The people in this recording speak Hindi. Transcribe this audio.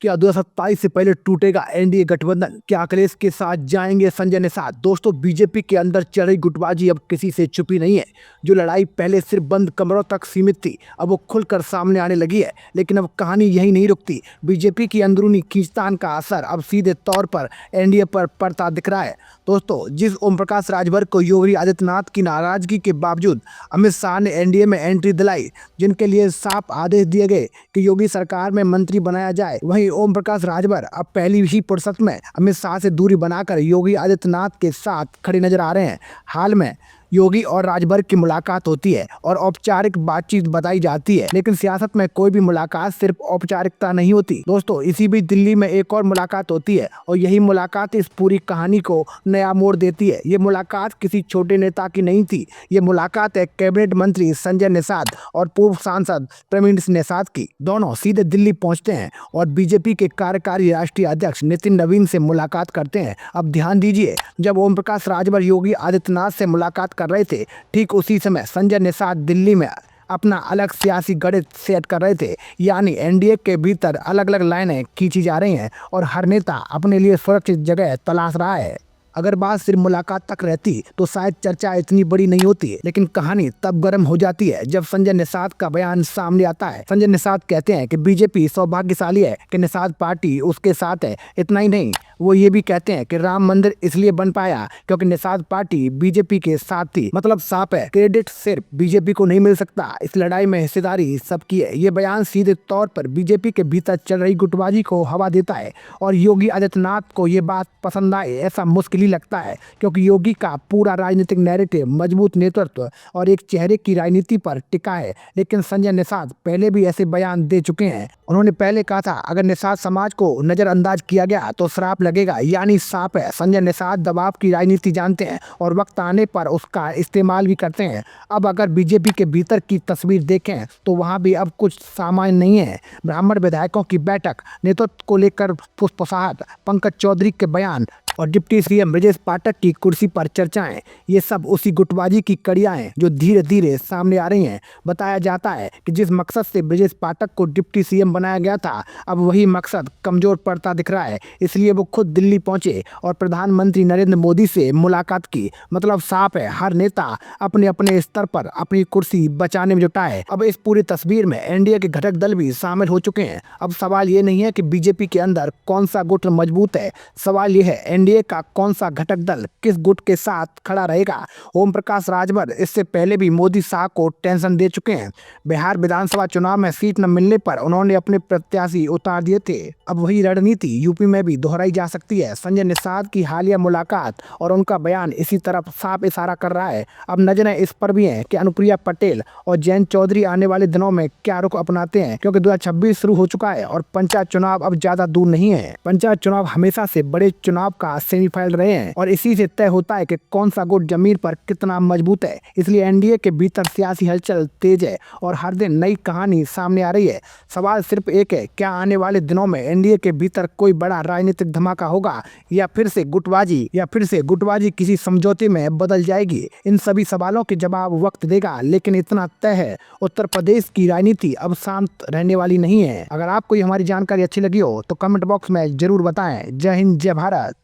क्या 2027 से पहले टूटेगा एनडीए गठबंधन? क्या अखिलेश के साथ जाएंगे संजय निषाद? दोस्तों, बीजेपी के अंदर चल रही गुटबाजी अब किसी से छुपी नहीं है। जो लड़ाई पहले सिर्फ बंद कमरों तक सीमित थी, अब वो खुलकर सामने आने लगी है। लेकिन अब कहानी यही नहीं रुकती। बीजेपी की अंदरूनी खींचतान का असर अब सीधे तौर पर एनडीए पर पड़ता दिख रहा है। दोस्तों, जिस ओम प्रकाश राजभर को योगी आदित्यनाथ की नाराजगी के बावजूद अमित शाह ने एनडीए में एंट्री दिलाई, जिनके लिए साफ आदेश दिए गए कि योगी सरकार में मंत्री बनाया जाए, वहीं ओम प्रकाश राजभर अब पहली ही फुर्सत में अमित शाह से दूरी बनाकर योगी आदित्यनाथ के साथ खड़े नजर आ रहे हैं। हाल में योगी और राजभर की मुलाकात होती है और औपचारिक बातचीत बताई जाती है, लेकिन सियासत में कोई भी मुलाकात सिर्फ औपचारिकता नहीं होती। दोस्तों, इसी बीच दिल्ली में एक और मुलाकात होती है और यही मुलाकात इस पूरी कहानी को नया मोड़ देती है। ये मुलाकात किसी छोटे नेता की नहीं थी। ये मुलाकात है कैबिनेट मंत्री संजय निषाद और पूर्व सांसद प्रवीण निषाद की। दोनों सीधे दिल्ली पहुंचते हैं और बीजेपी के कार्यकारी राष्ट्रीय अध्यक्ष नितिन नवीन से मुलाकात करते हैं। अब ध्यान दीजिए, जब ओम प्रकाश राजभर योगी आदित्यनाथ से मुलाकात कर रहे थे, ठीक उसी समय संजय निषाद दिल्ली में अपना अलग सियासी गणित सेट कर रहे थे। यानी एनडीए के भीतर अलग अलग लाइनें खींची जा रही हैं और हर नेता अपने लिए सुरक्षित जगह तलाश रहा है। अगर बात सिर्फ मुलाकात तक रहती तो शायद चर्चा इतनी बड़ी नहीं होती, लेकिन कहानी तब गर्म हो जाती है जब संजय निषाद का बयान सामने आता है। संजय निषाद कहते हैं कि बीजेपी सौभाग्यशाली है कि निषाद पार्टी उसके साथ है। इतना ही नहीं, वो ये भी कहते हैं कि राम मंदिर इसलिए बन पाया क्योंकि निषाद पार्टी बीजेपी के साथ थी। मतलब साफ है, क्रेडिट सिर्फ बीजेपी को नहीं मिल सकता, इस लड़ाई में हिस्सेदारी सबकी है। ये बयान सीधे तौर पर बीजेपी के भीतर चल रही गुटबाजी को हवा देता है और योगी आदित्यनाथ को ये बात पसंद आए ऐसा मुश्किल ही लगता है, क्योंकि योगी का पूरा राजनीतिक नैरेटिव मजबूत नेतृत्व और एक चेहरे की राजनीति पर टिका है। लेकिन संजय निषाद पहले भी ऐसे बयान दे चुके हैं। उन्होंने पहले कहा था, अगर निषाद समाज को नजरअंदाज किया गया तो श्राप लगेगा। यानी साफ है, संजय निषाद दबाव की राजनीति जानते हैं और वक्त आने पर उसका इस्तेमाल भी करते हैं। अब अगर बीजेपी के भीतर की तस्वीर देखें तो वहां भी अब कुछ सामान्य नहीं है। ब्राह्मण विधायकों की बैठक, नेतृत्व को लेकर फुसफुसाहट, पंकज चौधरी के बयान और डिप्टी सीएम ब्रजेश पाठक की कुर्सी पर चर्चाएं, ये सब उसी गुटबाजी की कड़ियां हैं जो धीरे धीरे सामने आ रही हैं। बताया जाता है कि जिस मकसद से ब्रजेश पाठक को डिप्टी सीएम बनाया गया था, अब वही मकसद कमजोर पड़ता दिख रहा है। इसलिए वो खुद दिल्ली पहुंचे और प्रधानमंत्री नरेंद्र मोदी से मुलाकात की। मतलब साफ है, हर नेता अपने अपने स्तर पर अपनी कुर्सी बचाने में जुटा है। अब इस पूरी तस्वीर में एनडीए के घटक दल भी शामिल हो चुके हैं। अब सवाल ये नहीं है कि बीजेपी के अंदर कौन सा गुट मजबूत है, सवाल ये है एनडीए का कौन सा घटक दल किस गुट के साथ खड़ा रहेगा। ओम प्रकाश राजभर इससे पहले भी मोदी शाह को टेंशन दे चुके हैं। बिहार विधानसभा चुनाव में सीट न मिलने पर उन्होंने अपने प्रत्याशी उतार दिए थे। अब वही रणनीति यूपी में भी दोहराई जा सकती है। संजय निषाद की हालिया मुलाकात और उनका बयान इसी तरफ साफ इशारा कर रहा है। अब नजरें इस पर भी हैं कि अनुप्रिया पटेल और जयंत चौधरी आने वाले दिनों में क्या रुख अपनाते हैं, क्योंकि 2026 शुरू हो चुका है और पंचायत चुनाव अब ज्यादा दूर नहीं है। पंचायत चुनाव हमेशा से बड़े चुनाव का सेमीफाइनल रहे हैं और इसी से तय होता है कि कौन सा गुट जमीन पर कितना मजबूत है। इसलिए एनडीए के भीतर सियासी हलचल तेज है और हर दिन नई कहानी सामने आ रही है। सवाल सिर्फ एक है, क्या आने वाले दिनों में एनडीए के भीतर कोई बड़ा राजनीतिक धमाका होगा या फिर से गुटबाजी किसी समझौते में बदल जाएगी। इन सभी सवालों के जवाब वक्त देगा, लेकिन इतना तय है, उत्तर प्रदेश की राजनीति अब शांत रहने वाली नहीं है। अगर आपको हमारी जानकारी अच्छी लगी हो तो कमेंट बॉक्स में जरूर बताएं। जय हिंद, जय भारत।